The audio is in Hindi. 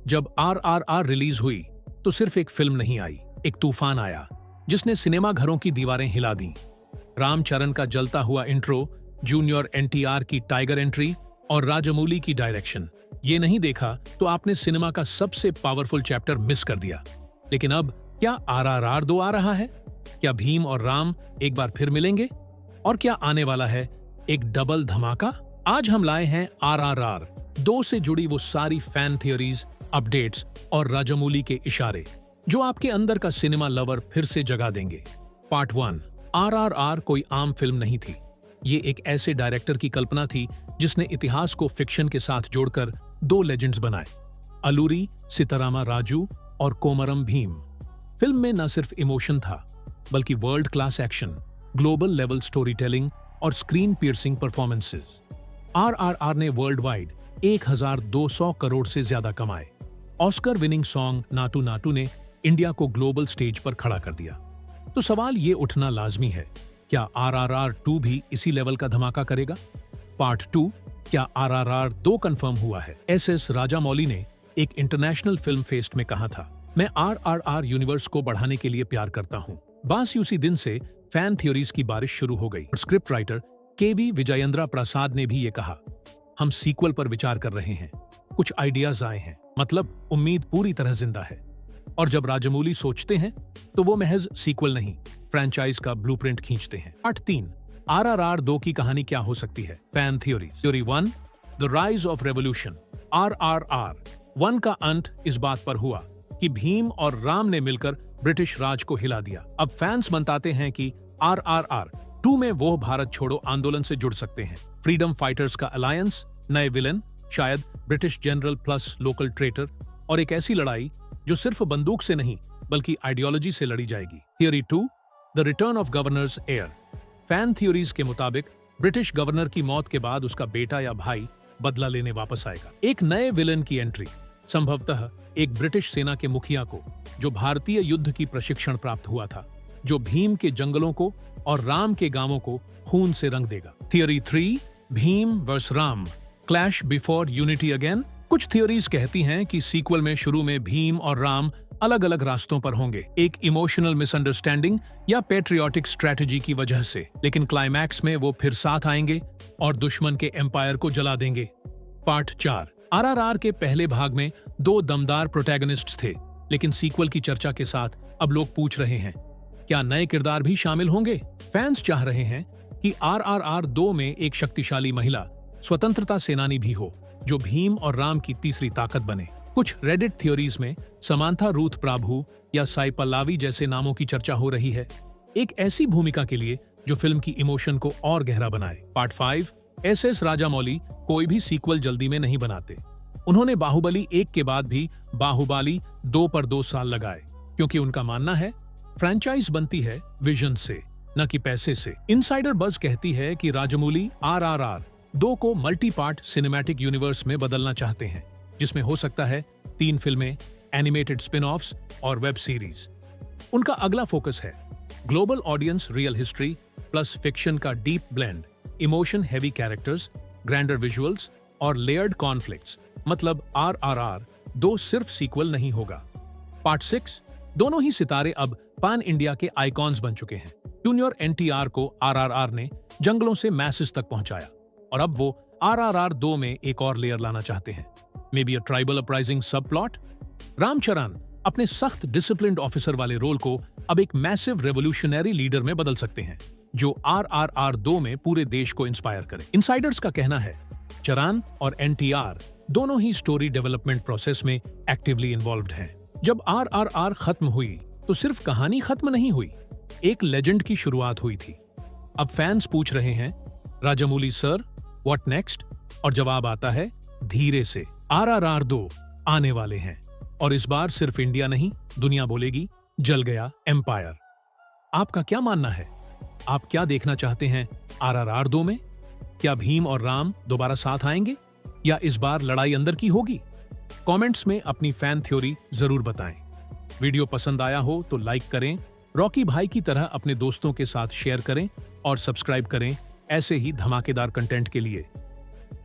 जब RRR रिलीज हुई तो सिर्फ एक फिल्म नहीं आई, एक तूफान आया जिसने सिनेमा घरों की दीवारें हिला दी। रामचरण का जलता हुआ इंट्रो, जूनियर NTR की टाइगर एंट्री और राजमौली की डायरेक्शन, ये नहीं देखा तो आपने सिनेमा का सबसे पावरफुल चैप्टर मिस कर दिया। लेकिन अब क्या RRR 2 आ रहा है? क्या भीम और राम एक बार फिर मिलेंगे? और क्या आने वाला है एक डबल धमाका? आज हम लाए हैं RRR 2 से जुड़ी वो सारी फैन थियोरीज, अपडेट्स और राजमौली के इशारे जो आपके अंदर का सिनेमा लवर फिर से जगा देंगे। पार्ट 1। RRR कोई आम फिल्म नहीं थी। ये एक ऐसे डायरेक्टर की कल्पना थी जिसने इतिहास को फिक्शन के साथ जोड़कर 2 लेजेंड्स बनाए, अलूरी सीतारामा राजू और कोमरम भीम। फिल्म में न सिर्फ इमोशन था बल्कि world class action, global level story telling और स्क्रीन पियर्सिंग परफॉर्मेंसेस। RRR ने वर्ल्ड वाइड 1200 करोड़ से ज्यादा कमाए। Oscar winning song Naatu Naatu ने इंडिया को ग्लोबल स्टेज पर खड़ा कर दिया। तो सवाल ये उठना लाजमी है, क्या RRR 2 भी इसी लेवल का धमाका करेगा? पार्ट 2, क्या RRR 2 कंफर्म हुआ है? SS राजामौली ने एक इंटरनेशनल फिल्म फेस्ट में कहा था, मैं RRR यूनिवर्स को बढ़ाने के लिए प्यार करता हूं। बस उसी दिन से फैन थ्योरीज की बारिश शुरू हो गई और स्क्रिप्ट राइटर KV विजयेंद्र प्रसाद ने भी ये कहा, हम सीक्वल पर विचार कर रहे हैं, कुछ आइडियाज आए हैं, मतलब उम्मीद पूरी तरह जिंदा है। और जब राजमौली सोचते हैं तो वो महज सीक्वल नहीं, फ्रेंचाइज का ब्लूप्रिंट खींचते हैं। पार्ट 3, RRR 2 की कहानी क्या हो सकती है? Fan theories. Theory 1, the rise of revolution. RRR 1 का अंत इस बात पर हुआ कि भीम और राम ने मिलकर ब्रिटिश राज को हिला दिया। अब फैंस मनताते हैं कि RRR 2 में वो भारत छोड़ो आंदोलन से जुड़ सकते हैं, फ्रीडम फाइटर्स का अलायंस, नए विलन, शायद British general plus local traitor, और एक ऐसी लड़ाई जो सिर्फ बंदूक से नहीं बल्कि आइडियोलॉजी से लड़ी जाएगी। Theory 2, the return of governors air. Fan theories के मुताबिक ब्रिटिश गवर्नर की मौत के बाद उसका बेटा या भाई बदला लेने वापस आएगा। एक नए विलन की एंट्री, संभवतः एक ब्रिटिश सेना के मुखिया को जो भारतीय युद्ध की प्रशिक्षण प्राप्त हुआ था, जो भीम के जंगलों को और राम के गांवों को खून से रंग देगा। Theory 3, Bhim versus Ram, clash before unity again. कुछ थ्योरीज कहती हैं कि सीक्वल में शुरू में भीम और राम अलग अलग रास्तों पर होंगे, एक इमोशनल मिसअंडरस्टैंडिंग या पैट्रियोटिक स्ट्रेटजी की वजह से, लेकिन क्लाइमैक्स में वो फिर साथ आएंगे और दुश्मन के एम्पायर को जला देंगे। पार्ट 4, RRR के पहले भाग में 2 दमदार प्रोटैगनिस्ट्स थे, लेकिन सीक्वल की चर्चा के साथ अब लोग पूछ रहे हैं, क्या नए किरदार भी शामिल होंगे? फैंस चाह रहे हैं कि RRR 2 में एक शक्तिशाली महिला स्वतंत्रता सेनानी भी हो, जो भीम और राम की तीसरी ताकत बने। कुछ रेडिट थ्योरीज में समांथा रूथ प्राभु या साई पल्लावी जैसे नामों की चर्चा हो रही है, एक ऐसी भूमिका के लिए जो फिल्म की इमोशन को और गहरा बनाए। पार्ट 5, SS राजामौली कोई भी सीक्वल जल्दी में नहीं बनाते। उन्होंने बाहुबली 1 के बाद भी बाहुबली 2 पर 2 साल लगाए, क्योंकि उनका मानना है फ्रेंचाइज बनती है विजन से, न कि पैसे से। इनसाइडर बज कहती है कि राजमौली RRR 2 को मल्टी पार्ट सिनेमैटिक यूनिवर्स में बदलना चाहते हैं, जिसमें हो सकता है 3 फिल्में, एनिमेटेड स्पिन-ऑफ्स और वेब सीरीज। उनका अगला फोकस है global audience, real history plus fiction का deep blend, emotion heavy characters, grander visuals और लेयर्ड कॉन्फ्लिक्ट्स। मतलब RRR 2 सिर्फ सीक्वल नहीं होगा। पार्ट 6, दोनों ही सितारे अब पान इंडिया के आइकॉन्स बन चुके हैं। जूनियर NTR को RRR ने जंगलों से मैसेज तक पहुंचाया, और अब वो RRR 2 में एक और लेयर लाना चाहते हैं, may be a tribal uprising सब प्लॉट। रामचरण अपने सख्त डिसिप्लिन्ड ऑफिसर वाले रोल को अब एक मैसिव रेवोल्यूशनरी लीडर में बदल सकते हैं, जो RRR 2 में पूरे देश को इंस्पायर करे। इनसाइडर्स का कहना है चरान और NTR दोनों ही स्टोरी डेवलपमेंट प्रोसेस में एक्टिवली इन्वॉल्व्ड हैं। जब RRR खत्म हुई तो सिर्फ कहानी खत्म नहीं हुई, एक लेजेंड की शुरुआत हुई थी। अब फैंस पूछ रहे हैं, राजामौली सर, व्हाट नेक्स्ट? और जवाब आता है धीरे से, RRR 2 आने वाले हैं, और इस बार सिर्फ इंडिया नहीं, दुनिया बोलेगी जल गया एम्पायर। आपका क्या मानना है? आप क्या देखना चाहते हैं RRR 2 में? क्या भीम और राम दोबारा साथ आएंगे या इस बार लड़ाई अंदर की होगी? कमेंट्स में अपनी फैन थ्योरी जरूर बताएं। वीडियो पसंद आया हो तो लाइक करें, रॉकी भाई की तरह अपने दोस्तों के साथ शेयर करें और सब्सक्राइब करें ऐसे ही धमाकेदार कंटेंट के लिए।